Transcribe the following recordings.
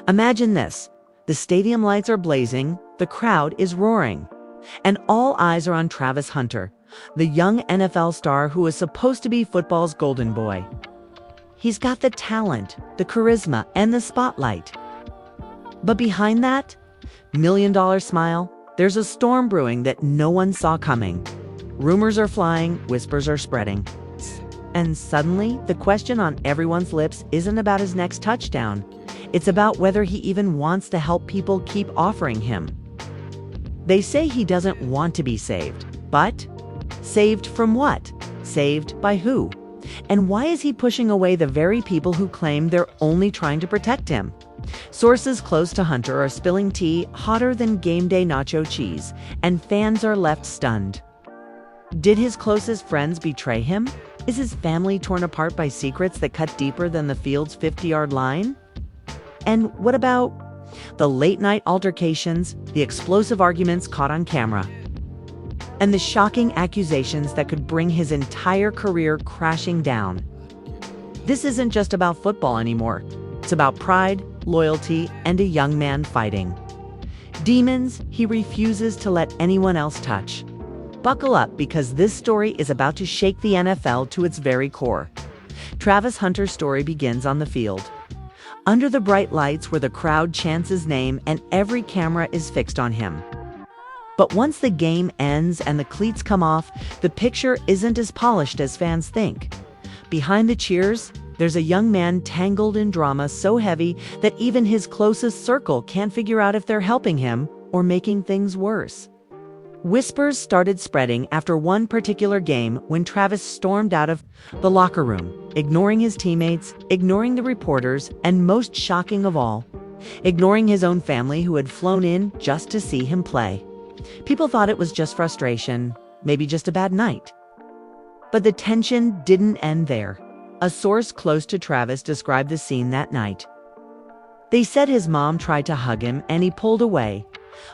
Imagine this. The stadium lights are blazing, the crowd is roaring, and all eyes are on Travis Hunter, the young NFL star who is supposed to be football's golden boy. He's got the talent, the charisma, and the spotlight. But behind that million-dollar smile, there's a storm brewing that no one saw coming. Rumors are flying, whispers are spreading. And suddenly, the question on everyone's lips isn't about his next touchdown. It's about whether he even wants to help people keep offering him. They say he doesn't want to be saved, but saved from what? Saved by who? And why is he pushing away the very people who claim they're only trying to protect him? Sources close to Hunter are spilling tea hotter than game day nacho cheese, and fans are left stunned. Did his closest friends betray him? Is his family torn apart by secrets that cut deeper than the field's 50-yard line? And what about the late-night altercations, the explosive arguments caught on camera, and the shocking accusations that could bring his entire career crashing down? This isn't just about football anymore. It's about pride, loyalty, and a young man fighting demons he refuses to let anyone else touch. Buckle up, because this story is about to shake the NFL to its very core. Travis Hunter's story begins on the field. Under the bright lights where the crowd chants his name and every camera is fixed on him. But once the game ends and the cleats come off, the picture isn't as polished as fans think. Behind the cheers, there's a young man tangled in drama so heavy that even his closest circle can't figure out if they're helping him or making things worse. Whispers started spreading after one particular game when Travis stormed out of the locker room, ignoring his teammates, ignoring the reporters, and most shocking of all, ignoring his own family who had flown in just to see him play. People thought it was just frustration, maybe just a bad night. But the tension didn't end there. A source close to Travis described the scene that night. They said his mom tried to hug him and he pulled away,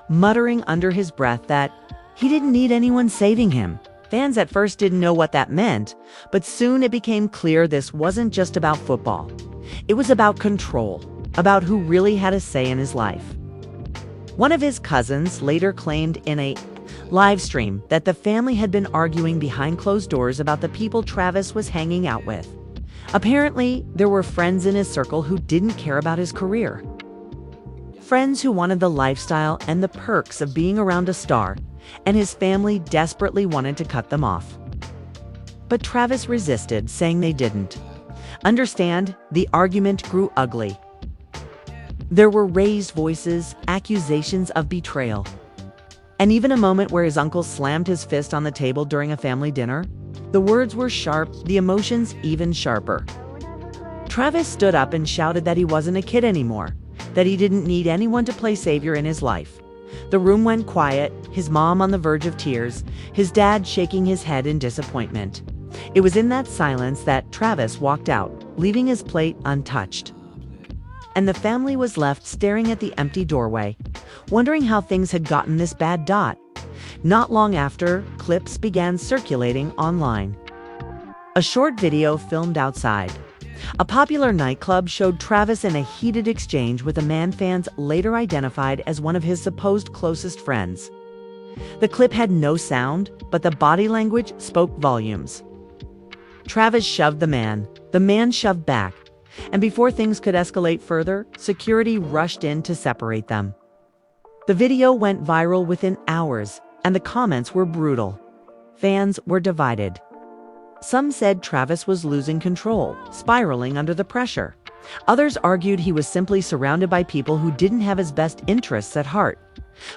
muttering under his breath that he didn't need anyone saving him. Fans at first didn't know what that meant, but soon it became clear this wasn't just about football. It was about control, about who really had a say in his life. One of his cousins later claimed in a live stream that the family had been arguing behind closed doors about the people Travis was hanging out with. Apparently, there were friends in his circle who didn't care about his career. Friends who wanted the lifestyle and the perks of being around a star, and his family desperately wanted to cut them off. But Travis resisted, saying they didn't. Understand, the argument grew ugly. There were raised voices, accusations of betrayal, and even a moment where his uncle slammed his fist on the table during a family dinner. The words were sharp, the emotions even sharper. Travis stood up and shouted that he wasn't a kid anymore, that he didn't need anyone to play savior in his life. The room went quiet, his mom on the verge of tears, his dad shaking his head in disappointment. It was in that silence that Travis walked out, leaving his plate untouched. And the family was left staring at the empty doorway, wondering how things had gotten this bad. Not long after, clips began circulating online. A short video filmed outside a popular nightclub showed Travis in a heated exchange with a man fans later identified as one of his supposed closest friends. The clip had no sound, but the body language spoke volumes. Travis shoved the man shoved back, and before things could escalate further, security rushed in to separate them. The video went viral within hours, and the comments were brutal. Fans were divided. Some said Travis was losing control, spiraling under the pressure. Others argued he was simply surrounded by people who didn't have his best interests at heart.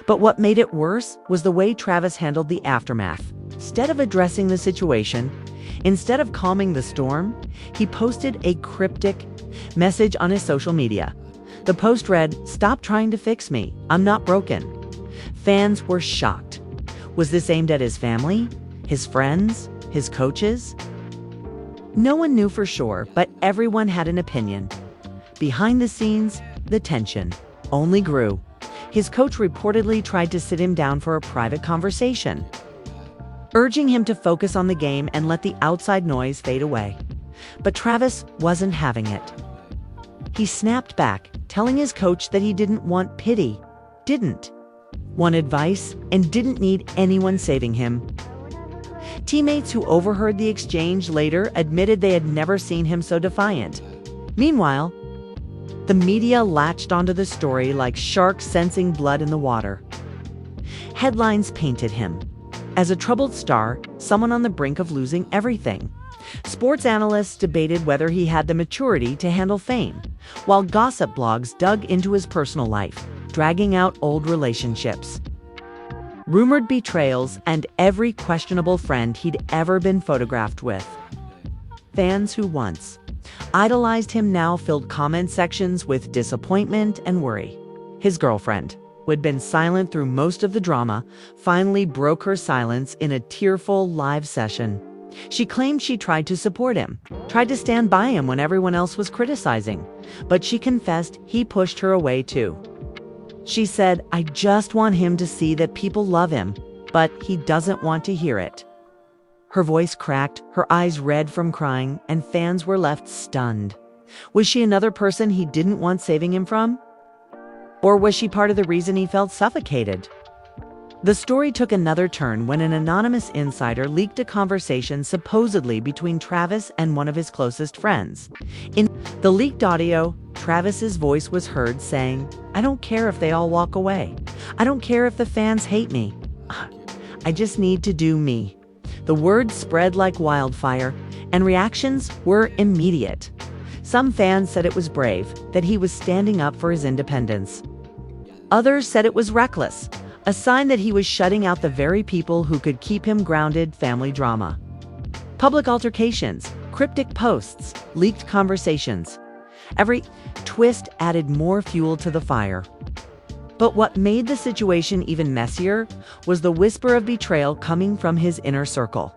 But what made it worse was the way Travis handled the aftermath. Instead of addressing the situation, instead of calming the storm, he posted a cryptic message on his social media. The post read, "Stop trying to fix me. I'm not broken." Fans were shocked. Was this aimed at his family? His friends? His coaches? No one knew for sure, but everyone had an opinion. Behind the scenes, the tension only grew. His coach reportedly tried to sit him down for a private conversation, urging him to focus on the game and let the outside noise fade away. But Travis wasn't having it. He snapped back, telling his coach that he didn't want pity, didn't want advice, and didn't need anyone saving him. Teammates who overheard the exchange later admitted they had never seen him so defiant. Meanwhile, the media latched onto the story like sharks sensing blood in the water. Headlines painted him as a troubled star, someone on the brink of losing everything. Sports analysts debated whether he had the maturity to handle fame, while gossip blogs dug into his personal life, dragging out old relationships, rumored betrayals, and every questionable friend he'd ever been photographed with. Fans who once idolized him now filled comment sections with disappointment and worry. His girlfriend, who had been silent through most of the drama, finally broke her silence in a tearful live session. She claimed she tried to support him, tried to stand by him when everyone else was criticizing, but she confessed he pushed her away too. She said, "I just want him to see that people love him, but he doesn't want to hear it." Her voice cracked, her eyes red from crying, and fans were left stunned. Was she another person he didn't want saving him from? Or was she part of the reason he felt suffocated? The story took another turn when an anonymous insider leaked a conversation supposedly between Travis and one of his closest friends. In the leaked audio, Travis's voice was heard saying, "I don't care if they all walk away. I don't care if the fans hate me. I just need to do me." The words spread like wildfire, and reactions were immediate. Some fans said it was brave, that he was standing up for his independence. Others said it was reckless, a sign that he was shutting out the very people who could keep him grounded. Family drama, public altercations, cryptic posts, leaked conversations. Every twist added more fuel to the fire. But what made the situation even messier was the whisper of betrayal coming from his inner circle.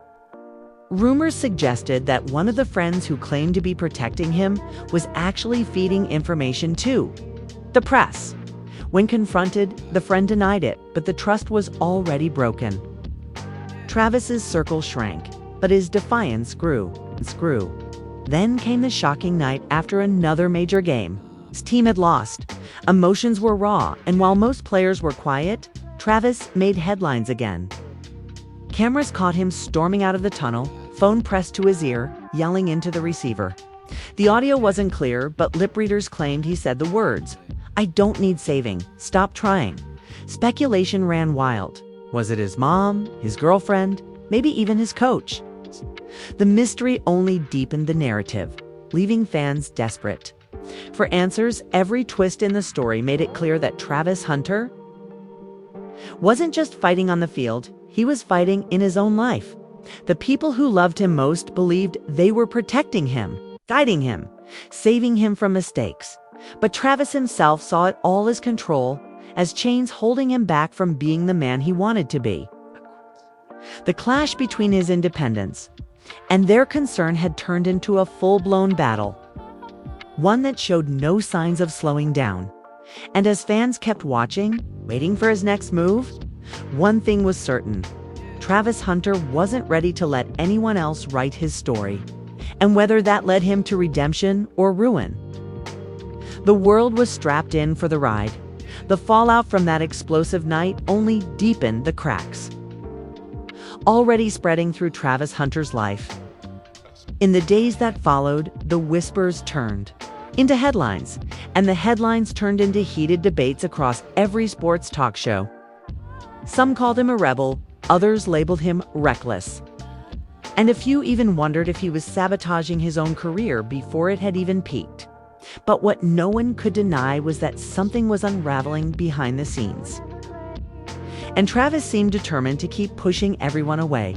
Rumors suggested that one of the friends who claimed to be protecting him was actually feeding information to the press. When confronted, the friend denied it, but the trust was already broken. Travis's circle shrank, but his defiance grew. Then came the shocking night after another major game. His team had lost. Emotions were raw, and while most players were quiet, Travis made headlines again. Cameras caught him storming out of the tunnel, phone pressed to his ear, yelling into the receiver. The audio wasn't clear, but lip readers claimed he said the words, "I don't need saving. Stop trying." Speculation ran wild. Was it his mom, his girlfriend, maybe even his coach? The mystery only deepened the narrative, leaving fans desperate. For answers, every twist in the story made it clear that Travis Hunter wasn't just fighting on the field, he was fighting in his own life. The people who loved him most believed they were protecting him, guiding him, saving him from mistakes. But Travis himself saw it all as control, as chains holding him back from being the man he wanted to be. The clash between his independence and their concern had turned into a full-blown battle, one that showed no signs of slowing down. And as fans kept watching, waiting for his next move, one thing was certain: Travis Hunter wasn't ready to let anyone else write his story, and whether that led him to redemption or ruin. The world was strapped in for the ride. The fallout from that explosive night only deepened the cracks, already spreading through Travis Hunter's life. In the days that followed, the whispers turned into headlines, and the headlines turned into heated debates across every sports talk show. Some called him a rebel, others labeled him reckless, and a few even wondered if he was sabotaging his own career before it had even peaked. But what no one could deny was that something was unraveling behind the scenes. And Travis seemed determined to keep pushing everyone away.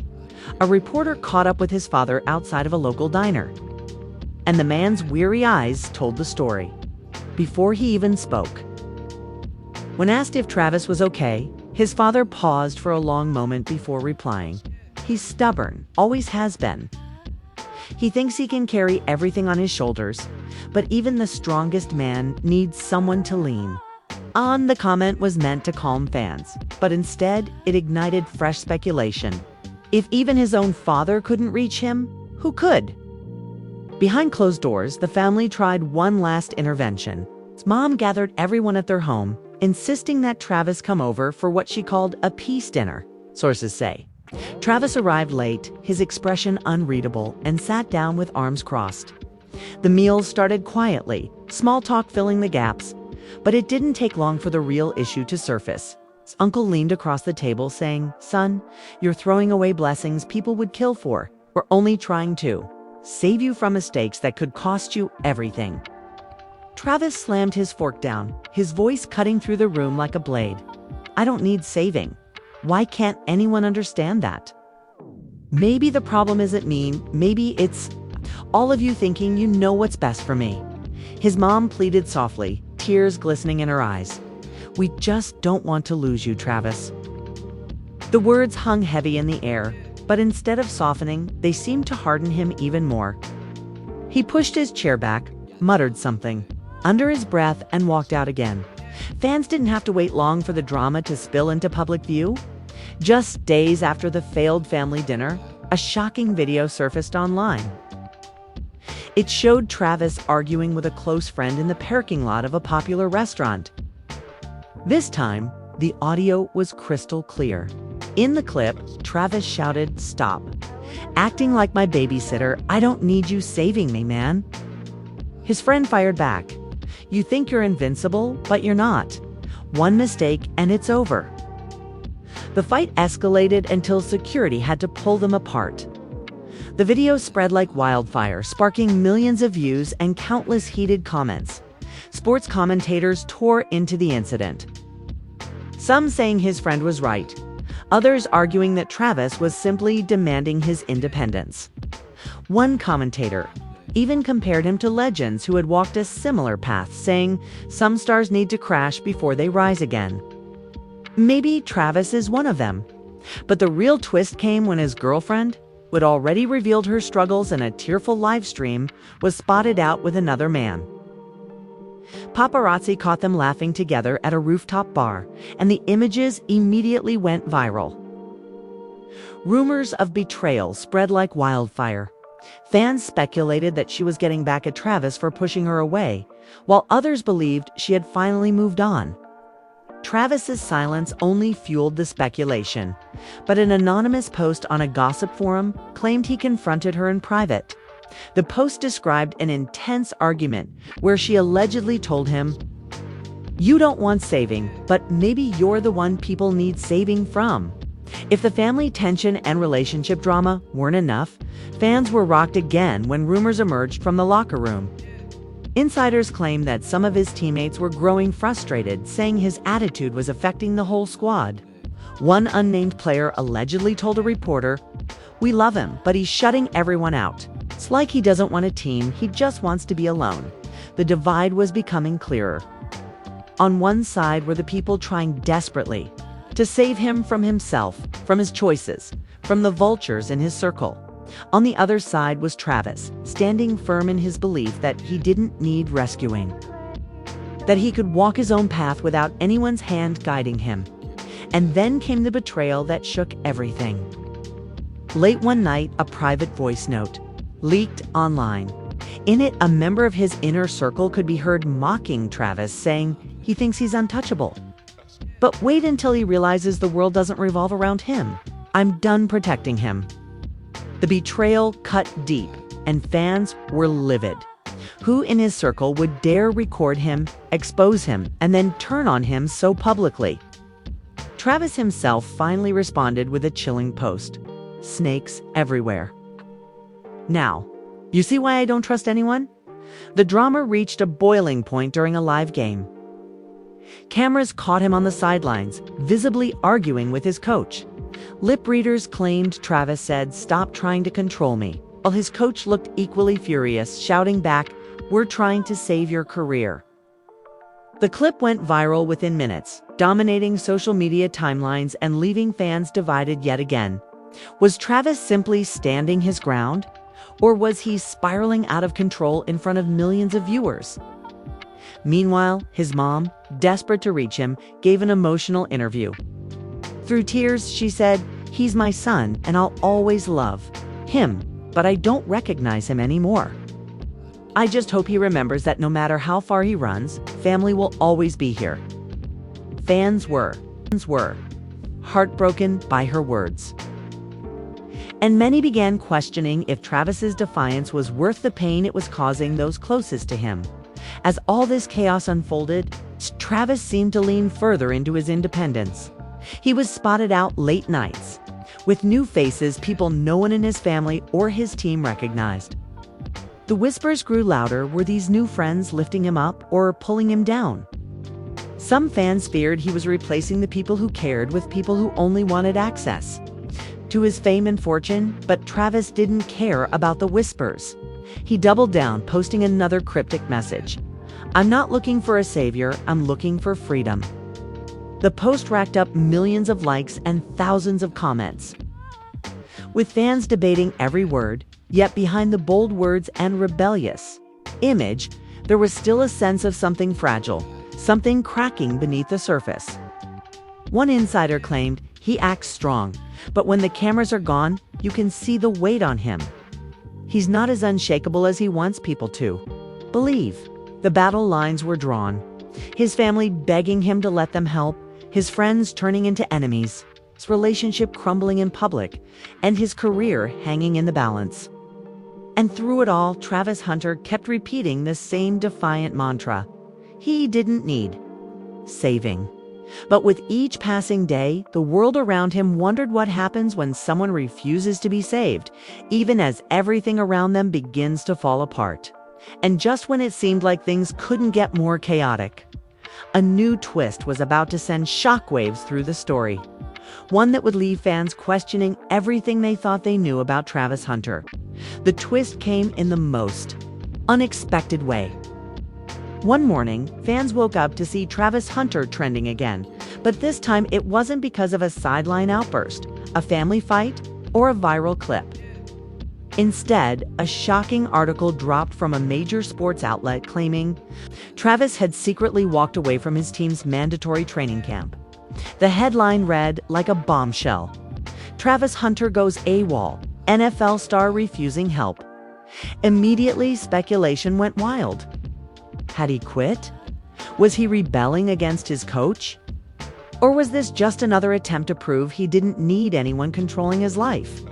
A reporter caught up with his father outside of a local diner, and the man's weary eyes told the story before he even spoke. When asked if Travis was okay, his father paused for a long moment before replying. "He's stubborn, always has been. He thinks he can carry everything on his shoulders, but even the strongest man needs someone to lean on." The comment was meant to calm fans, but instead it ignited fresh speculation. If even his own father couldn't reach him, who could? Behind closed doors, the family tried one last intervention. Mom gathered everyone at their home, insisting that Travis come over for what she called a peace dinner, sources say. Travis arrived late, his expression unreadable, and sat down with arms crossed. The meal started quietly, small talk filling the gaps, but it didn't take long for the real issue to surface. His uncle leaned across the table saying, "Son, you're throwing away blessings people would kill for. We're only trying to save you from mistakes that could cost you everything." Travis slammed his fork down, his voice cutting through the room like a blade. "I don't need saving. Why can't anyone understand that? Maybe the problem isn't me, maybe it's all of you thinking you know what's best for me." His mom pleaded softly, tears glistening in her eyes. "We just don't want to lose you, Travis." The words hung heavy in the air, but instead of softening, they seemed to harden him even more. He pushed his chair back, muttered something under his breath, and walked out again. Fans didn't have to wait long for the drama to spill into public view. Just days after the failed family dinner, a shocking video surfaced online. It showed Travis arguing with a close friend in the parking lot of a popular restaurant. This time, the audio was crystal clear. In the clip, Travis shouted, "Stop. Acting like my babysitter, I don't need you saving me, man." His friend fired back, "You think you're invincible, but you're not. One mistake and it's over." The fight escalated until security had to pull them apart. The video spread like wildfire, sparking millions of views and countless heated comments. Sports commentators tore into the incident, some saying his friend was right, others arguing that Travis was simply demanding his independence. One commentator even compared him to legends who had walked a similar path, saying some stars need to crash before they rise again. Maybe Travis is one of them. But the real twist came when his girlfriend, who had already revealed her struggles in a tearful live stream, was spotted out with another man. Paparazzi caught them laughing together at a rooftop bar, and the images immediately went viral. Rumors of betrayal spread like wildfire. Fans speculated that she was getting back at Travis for pushing her away, while others believed she had finally moved on. Travis's silence only fueled the speculation, but an anonymous post on a gossip forum claimed he confronted her in private. The post described an intense argument where she allegedly told him, "You don't want saving, but maybe you're the one people need saving from." If the family tension and relationship drama weren't enough, fans were rocked again when rumors emerged from the locker room. Insiders claimed that some of his teammates were growing frustrated, saying his attitude was affecting the whole squad. One unnamed player allegedly told a reporter, "We love him, but he's shutting everyone out. It's like he doesn't want a team, he just wants to be alone." The divide was becoming clearer. On one side were the people trying desperately to save him from himself, from his choices, from the vultures in his circle. On the other side was Travis, standing firm in his belief that he didn't need rescuing, that he could walk his own path without anyone's hand guiding him. And then came the betrayal that shook everything. Late one night, a private voice note leaked online. In it, a member of his inner circle could be heard mocking Travis, saying he thinks he's untouchable. But wait until he realizes the world doesn't revolve around him. "I'm done protecting him." The betrayal cut deep, and fans were livid. Who in his circle would dare record him, expose him, and then turn on him so publicly? Travis himself finally responded with a chilling post: "Snakes everywhere." Now, you see why I don't trust anyone? The drama reached a boiling point during a live game. Cameras caught him on the sidelines, visibly arguing with his coach. Lip readers claimed Travis said, "Stop trying to control me," while his coach looked equally furious, shouting back, "We're trying to save your career." The clip went viral within minutes, dominating social media timelines and leaving fans divided yet again. Was Travis simply standing his ground? Or was he spiraling out of control in front of millions of viewers? Meanwhile, his mom, desperate to reach him, gave an emotional interview. Through tears, she said, "He's my son, and I'll always love him, but I don't recognize him anymore." I just hope he remembers that no matter how far he runs, family will always be here." Fans were heartbroken by her words. And many began questioning if Travis's defiance was worth the pain it was causing those closest to him. As all this chaos unfolded, Travis seemed to lean further into his independence. He was spotted out late nights, with new faces people no one in his family or his team recognized. The whispers grew louder. Were these new friends lifting him up or pulling him down? Some fans feared he was replacing the people who cared with people who only wanted access to his fame and fortune, but Travis didn't care about the whispers. He doubled down, posting another cryptic message. "I'm not looking for a savior, I'm looking for freedom." The post racked up millions of likes and thousands of comments, with fans debating every word, yet behind the bold words and rebellious image, there was still a sense of something fragile, something cracking beneath the surface. One insider claimed, "He acts strong, but when the cameras are gone, you can see the weight on him. He's not as unshakable as he wants people to believe." The battle lines were drawn, his family begging him to let them help, his friends turning into enemies, his relationship crumbling in public, and his career hanging in the balance. And through it all, Travis Hunter kept repeating the same defiant mantra. He didn't need saving. But with each passing day, the world around him wondered what happens when someone refuses to be saved, even as everything around them begins to fall apart. And just when it seemed like things couldn't get more chaotic, a new twist was about to send shockwaves through the story. One that would leave fans questioning everything they thought they knew about Travis Hunter. The twist came in the most unexpected way. One morning, fans woke up to see Travis Hunter trending again, but this time it wasn't because of a sideline outburst, a family fight, or a viral clip. Instead, a shocking article dropped from a major sports outlet claiming Travis had secretly walked away from his team's mandatory training camp. The headline read like a bombshell: "Travis Hunter goes AWOL, NFL star refusing help." Immediately, speculation went wild. Had he quit? Was he rebelling against his coach? Or was this just another attempt to prove he didn't need anyone controlling his life?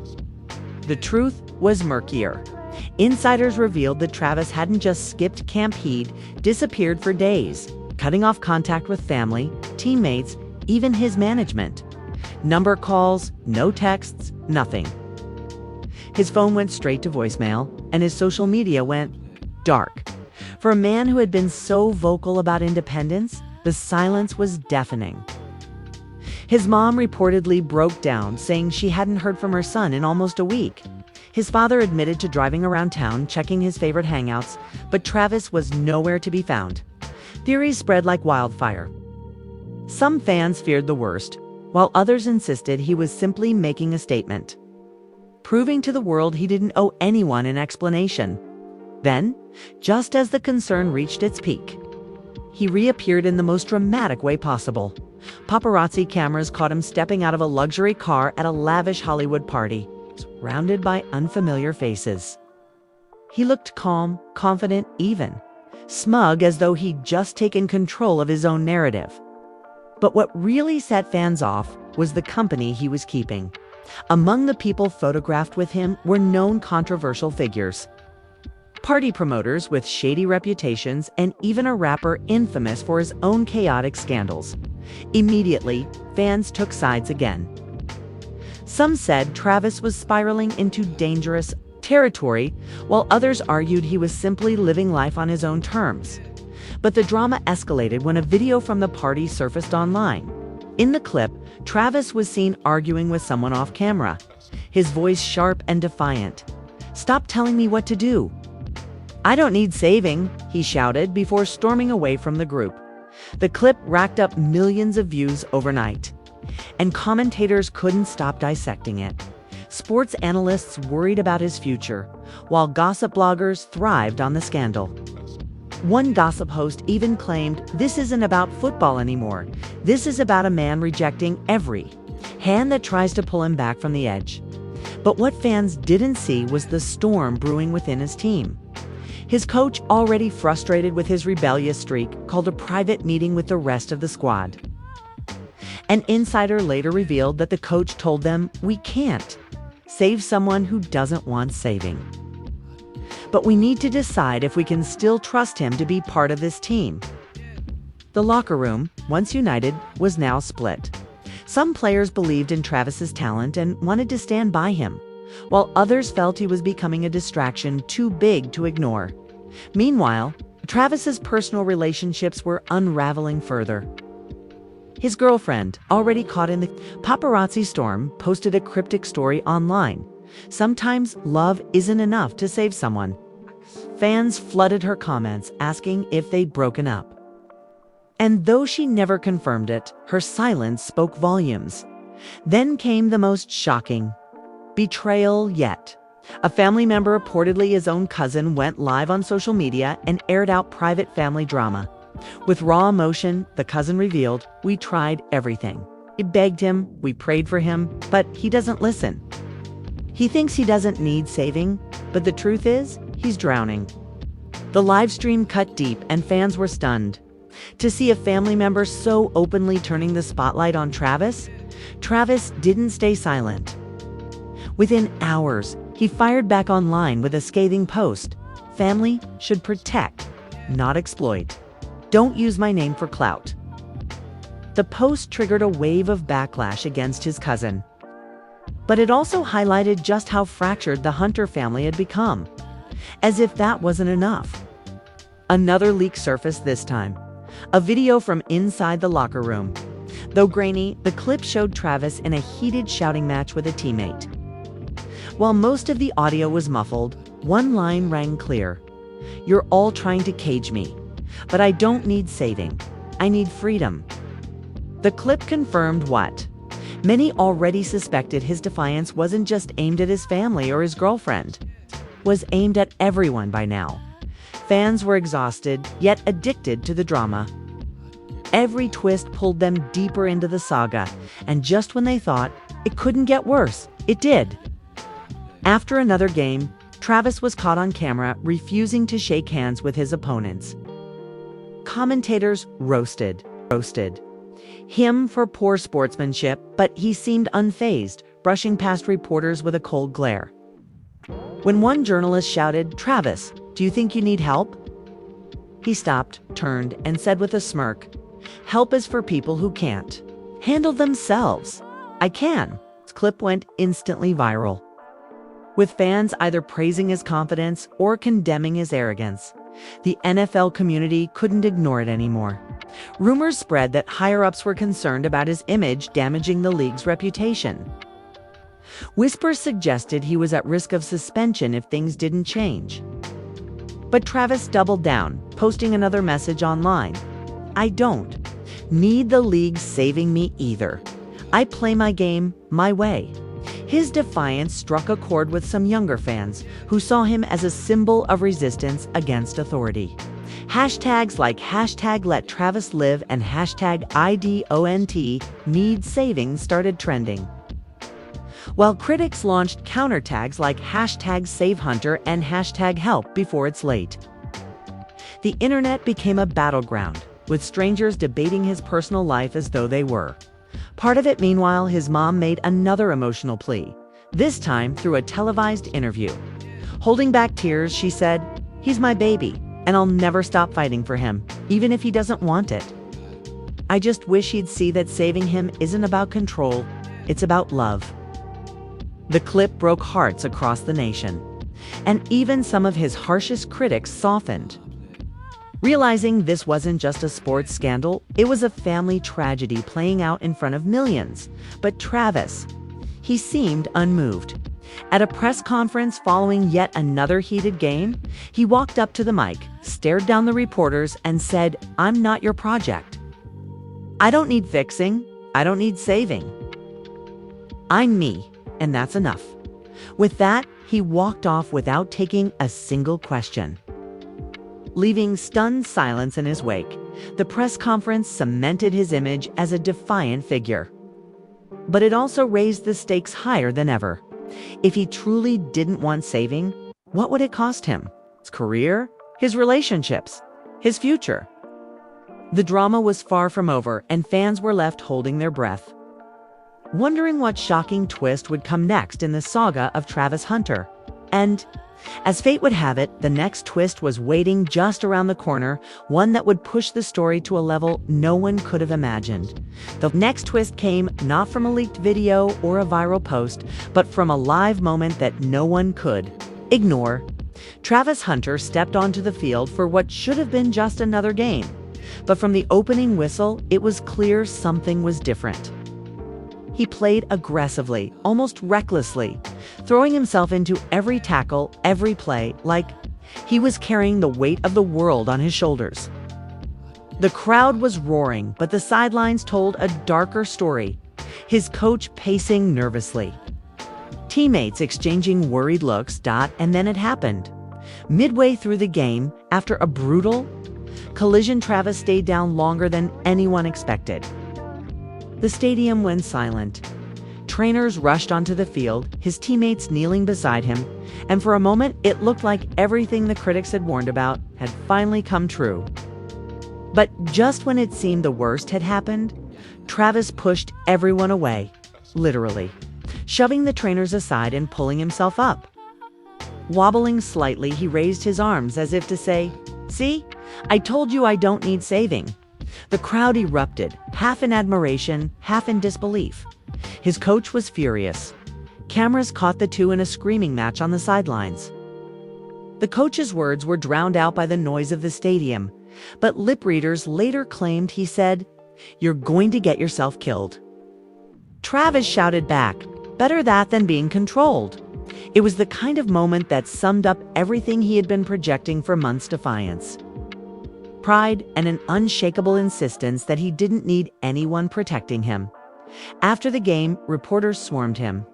The truth was murkier. Insiders revealed that Travis hadn't just skipped camp, he'd disappeared for days, cutting off contact with family, teammates, even his management. Number calls, no texts, nothing. His phone went straight to voicemail, and his social media went dark. For a man who had been so vocal about independence, the silence was deafening. His mom reportedly broke down, saying she hadn't heard from her son in almost a week. His father admitted to driving around town, checking his favorite hangouts, but Travis was nowhere to be found. Theories spread like wildfire. Some fans feared the worst, while others insisted he was simply making a statement, proving to the world he didn't owe anyone an explanation. Then, just as the concern reached its peak, he reappeared in the most dramatic way possible. Paparazzi cameras caught him stepping out of a luxury car at a lavish Hollywood party, surrounded by unfamiliar faces. He looked calm, confident, even smug, as though he'd just taken control of his own narrative. But what really set fans off was the company he was keeping. Among the people photographed with him were known controversial figures, party promoters with shady reputations, and even a rapper infamous for his own chaotic scandals. Immediately, fans took sides again. Some said Travis was spiraling into dangerous territory, while others argued he was simply living life on his own terms. But the drama escalated when a video from the party surfaced online. In the clip, Travis was seen arguing with someone off camera, his voice sharp and defiant. "Stop telling me what to do. I don't need saving," he shouted before storming away from the group. The clip racked up millions of views overnight, and commentators couldn't stop dissecting it. Sports analysts worried about his future, while gossip bloggers thrived on the scandal. One gossip host even claimed, "This isn't about football anymore. This is about a man rejecting every hand that tries to pull him back from the edge." But what fans didn't see was the storm brewing within his team. His coach, already frustrated with his rebellious streak, called a private meeting with the rest of the squad. An insider later revealed that the coach told them, "We can't save someone who doesn't want saving. But we need to decide if we can still trust him to be part of this team." The locker room, once united, was now split. Some players believed in Travis's talent and wanted to stand by him, while others felt he was becoming a distraction too big to ignore. Meanwhile, Travis's personal relationships were unraveling further. His girlfriend, already caught in the paparazzi storm, posted a cryptic story online. Sometimes love isn't enough to save someone. Fans flooded her comments asking if they'd broken up. And though she never confirmed it, her silence spoke volumes. Then came the most shocking betrayal yet. A family member, reportedly his own cousin, went live on social media and aired out private family drama. With raw emotion, the cousin revealed, "We tried everything. We begged him, we prayed for him, but he doesn't listen. He thinks he doesn't need saving, but the truth is, he's drowning." The live stream cut deep and fans were stunned. To see a family member so openly turning the spotlight on Travis didn't stay silent. Within hours, he fired back online with a scathing post. "Family should protect, not exploit. Don't use my name for clout." The post triggered a wave of backlash against his cousin. But it also highlighted just how fractured the Hunter family had become. As if that wasn't enough. Another leak surfaced this time. A video from inside the locker room. Though grainy, the clip showed Travis in a heated shouting match with a teammate. While most of the audio was muffled, one line rang clear. "You're all trying to cage me, but I don't need saving. I need freedom." The clip confirmed what many already suspected: his defiance wasn't just aimed at his family or his girlfriend. It was aimed at everyone by now. Fans were exhausted, yet addicted to the drama. Every twist pulled them deeper into the saga, and just when they thought it couldn't get worse, it did. After another game, Travis was caught on camera refusing to shake hands with his opponents. Commentators roasted him for poor sportsmanship, but he seemed unfazed, brushing past reporters with a cold glare. When one journalist shouted, "Travis, do you think you need help?" he stopped, turned, and said with a smirk, "Help is for people who can't handle themselves. I can." This clip went instantly viral, with fans either praising his confidence or condemning his arrogance. The NFL community couldn't ignore it anymore. Rumors spread that higher-ups were concerned about his image damaging the league's reputation. Whispers suggested he was at risk of suspension if things didn't change. But Travis doubled down, posting another message online. "I don't need the league saving me either. I play my game my way." His defiance struck a chord with some younger fans who saw him as a symbol of resistance against authority. Hashtags like #LetTravisLive and #IDONT-Need-Saving started trending, while critics launched counter tags like #SaveHunter and #Help before it's late. The internet became a battleground, with strangers debating his personal life as though they were part of it. Meanwhile, his mom made another emotional plea, this time through a televised interview. Holding back tears, she said, "He's my baby, and I'll never stop fighting for him, even if he doesn't want it. I just wish he'd see that saving him isn't about control, it's about love." The clip broke hearts across the nation, and even some of his harshest critics softened. Realizing this wasn't just a sports scandal, it was a family tragedy playing out in front of millions. But Travis, he seemed unmoved. At a press conference following yet another heated game, he walked up to the mic, stared down the reporters, and said, "I'm not your project. I don't need fixing. I don't need saving. I'm me, and that's enough." With that, he walked off without taking a single question, leaving stunned silence in his wake. The press conference cemented his image as a defiant figure. But it also raised the stakes higher than ever. If he truly didn't want saving, what would it cost him? His career? his relationships, his future. The drama was far from over, and fans were left holding their breath, wondering what shocking twist would come next in the saga of Travis Hunter. And, as fate would have it, the next twist was waiting just around the corner, one that would push the story to a level no one could have imagined. The next twist came not from a leaked video or a viral post, but from a live moment that no one could ignore. Travis Hunter stepped onto the field for what should have been just another game. But from the opening whistle, it was clear something was different. He played aggressively, almost recklessly, throwing himself into every tackle, every play, like he was carrying the weight of the world on his shoulders. The crowd was roaring, but the sidelines told a darker story, his coach pacing nervously, teammates exchanging worried looks, and then it happened. Midway through the game, after a brutal collision, Travis stayed down longer than anyone expected. The stadium went silent. Trainers rushed onto the field, his teammates kneeling beside him, and for a moment it looked like everything the critics had warned about had finally come true. But just when it seemed the worst had happened, Travis pushed everyone away, literally, shoving the trainers aside and pulling himself up. Wobbling slightly, he raised his arms as if to say, "See, I told you I don't need saving." The crowd erupted, half in admiration, half in disbelief. His coach was furious. Cameras caught the two in a screaming match on the sidelines. The coach's words were drowned out by the noise of the stadium, but lip readers later claimed he said, "You're going to get yourself killed." Travis shouted back, "Better that than being controlled." It was the kind of moment that summed up everything he had been projecting for months: defiance, pride, and an unshakable insistence that he didn't need anyone protecting him. After the game, reporters swarmed him.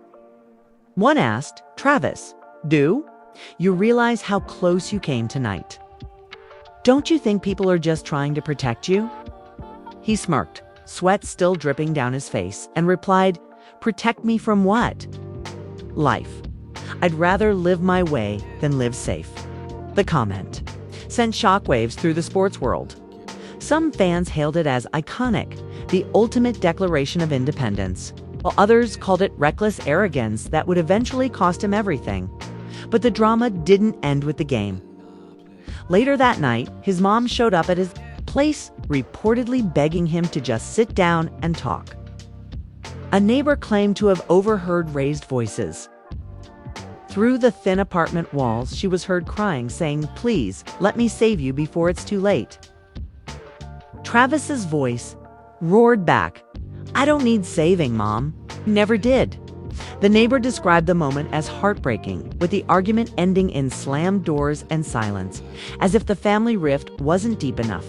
One asked, "Travis, do you realize how close you came tonight? Don't you think people are just trying to protect you?" He smirked, sweat still dripping down his face, and replied, "Protect me from what?" "Life. I'd rather live my way than live safe." The comment sent shockwaves through the sports world. Some fans hailed it as iconic, the ultimate declaration of independence, while others called it reckless arrogance that would eventually cost him everything. But the drama didn't end with the game. Later that night, his mom showed up at his place, reportedly begging him to just sit down and talk. A neighbor claimed to have overheard raised voices. Through the thin apartment walls, she was heard crying, saying, "Please, let me save you before it's too late." Travis's voice roared back, "I don't need saving, Mom. Never did." The neighbor described the moment as heartbreaking, with the argument ending in slammed doors and silence, as if the family rift wasn't deep enough.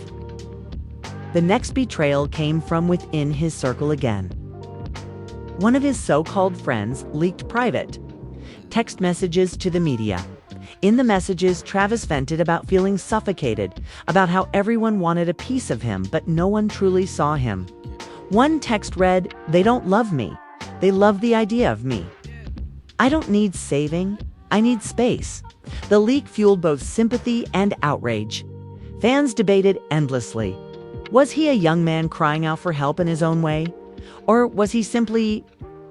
The next betrayal came from within his circle again. One of his so-called friends leaked private text messages to the media. In the messages, Travis vented about feeling suffocated, about how everyone wanted a piece of him, but no one truly saw him. One text read, "They don't love me. They love the idea of me. I don't need saving. I need space." The leak fueled both sympathy and outrage. Fans debated endlessly. Was he a young man crying out for help in his own way? Or was he simply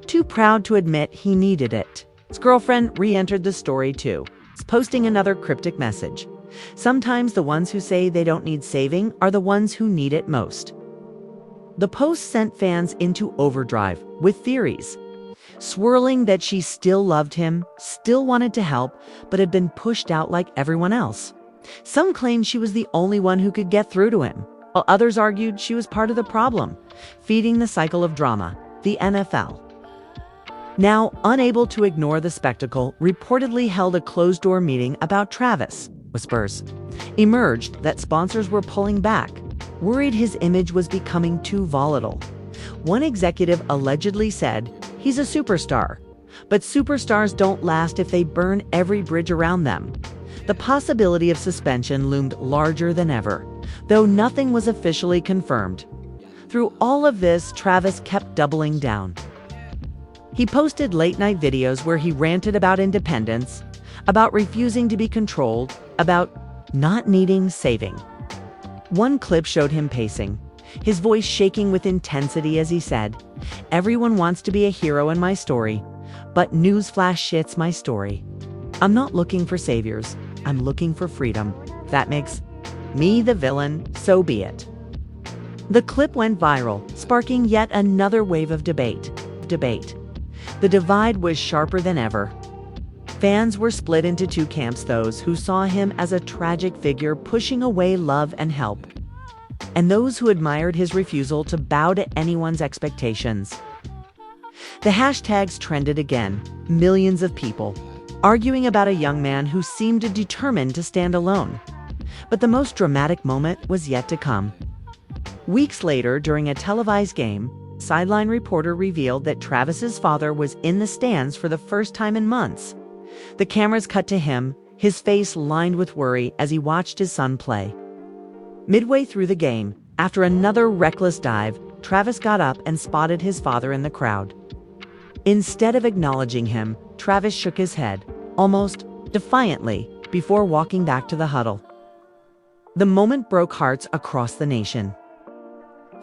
too proud to admit he needed it? His girlfriend re-entered the story too, posting another cryptic message. Sometimes the ones who say they don't need saving are the ones who need it most. The post sent fans into overdrive with theories swirling that she still loved him, still wanted to help, but had been pushed out like everyone else. Some claimed she was the only one who could get through to him, while others argued she was part of the problem, feeding the cycle of drama. The NFL, now unable to ignore the spectacle, reportedly held a closed-door meeting about Travis. Whispers emerged that sponsors were pulling back, worried his image was becoming too volatile. One executive allegedly said, "He's a superstar, but superstars don't last if they burn every bridge around them." The possibility of suspension loomed larger than ever, though nothing was officially confirmed. Through all of this, Travis kept doubling down. He posted late-night videos where he ranted about independence, about refusing to be controlled, about not needing saving. One clip showed him pacing, his voice shaking with intensity as he said, "Everyone wants to be a hero in my story, but newsflash shit's my story. I'm not looking for saviors, I'm looking for freedom. If that makes me the villain, so be it." The clip went viral, sparking yet another wave of debate. The divide was sharper than ever. Fans were split into two camps: those who saw him as a tragic figure pushing away love and help, and those who admired his refusal to bow to anyone's expectations. The hashtags trended again, millions of people arguing about a young man who seemed determined to stand alone. But the most dramatic moment was yet to come. Weeks later, during a televised game, a sideline reporter revealed that Travis's father was in the stands for the first time in months. The cameras cut to him, his face lined with worry as he watched his son play. Midway through the game, after another reckless dive, Travis got up and spotted his father in the crowd. Instead of acknowledging him, Travis shook his head, almost defiantly, before walking back to the huddle. The moment broke hearts across the nation.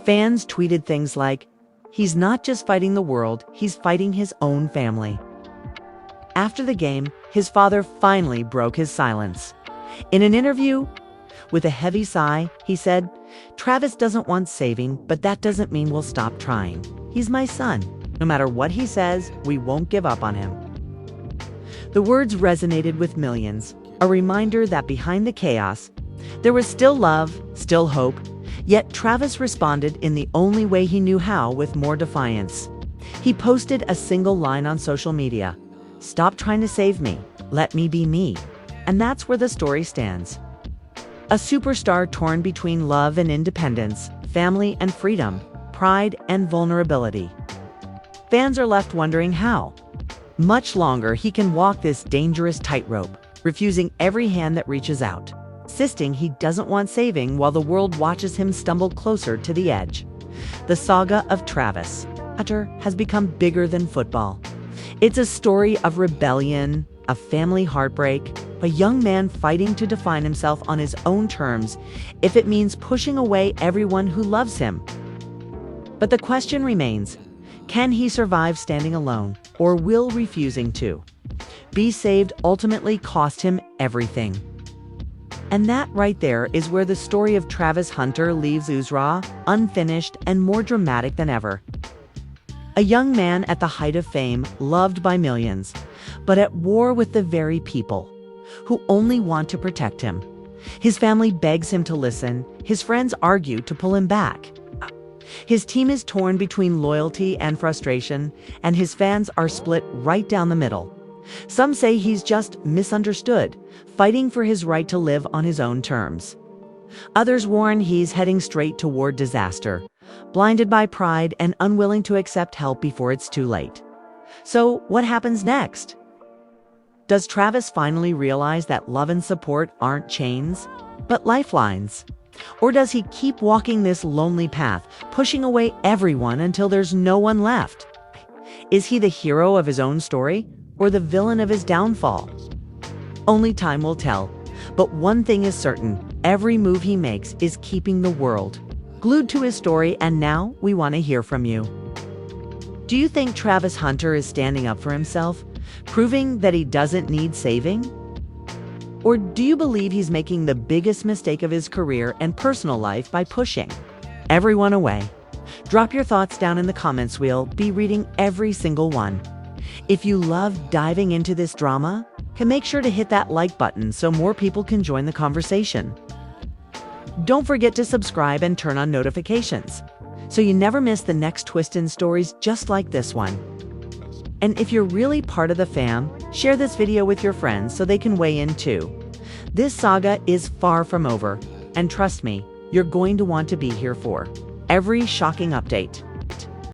Fans tweeted things like, "He's not just fighting the world, he's fighting his own family." After the game, his father finally broke his silence. In an interview, with a heavy sigh, he said, "Travis doesn't want saving, but that doesn't mean we'll stop trying. He's my son. No matter what he says, we won't give up on him." The words resonated with millions, a reminder that behind the chaos, there was still love, still hope. Yet Travis responded in the only way he knew how, with more defiance. He posted a single line on social media: "Stop trying to save me. Let me be me." And that's where the story stands. A superstar torn between love and independence, family and freedom, pride and vulnerability. Fans are left wondering how much longer he can walk this dangerous tightrope, refusing every hand that reaches out, insisting he doesn't want saving while the world watches him stumble closer to the edge. The saga of Travis Hunter has become bigger than football. It's a story of rebellion, a family heartbreak, a young man fighting to define himself on his own terms, if it means pushing away everyone who loves him. But the question remains, can he survive standing alone, or will refusing to be saved ultimately cost him everything? And that right there is where the story of Travis Hunter leaves raw, unfinished, and more dramatic than ever. A young man at the height of fame, loved by millions, but at war with the very people who only want to protect him. His family begs him to listen, his friends argue to pull him back. His team is torn between loyalty and frustration, and his fans are split right down the middle. Some say he's just misunderstood, fighting for his right to live on his own terms. Others warn he's heading straight toward disaster, blinded by pride and unwilling to accept help before it's too late. So what happens next? Does Travis finally realize that love and support aren't chains, but lifelines? Or does he keep walking this lonely path, pushing away everyone until there's no one left? Is he the hero of his own story, or the villain of his downfall? Only time will tell. But one thing is certain, every move he makes is keeping the world glued to his story, and now we want to hear from you. Do you think Travis Hunter is standing up for himself, proving that he doesn't need saving? Or do you believe he's making the biggest mistake of his career and personal life by pushing everyone away? Drop your thoughts down in the comments. We'll be reading every single one. If you love diving into this drama, make sure to hit that like button so more people can join the conversation. Don't forget to subscribe and turn on notifications so you never miss the next twist in stories just like this one. And if you're really part of the fam, share this video with your friends so they can weigh in too. This saga is far from over, and trust me, you're going to want to be here for every shocking update.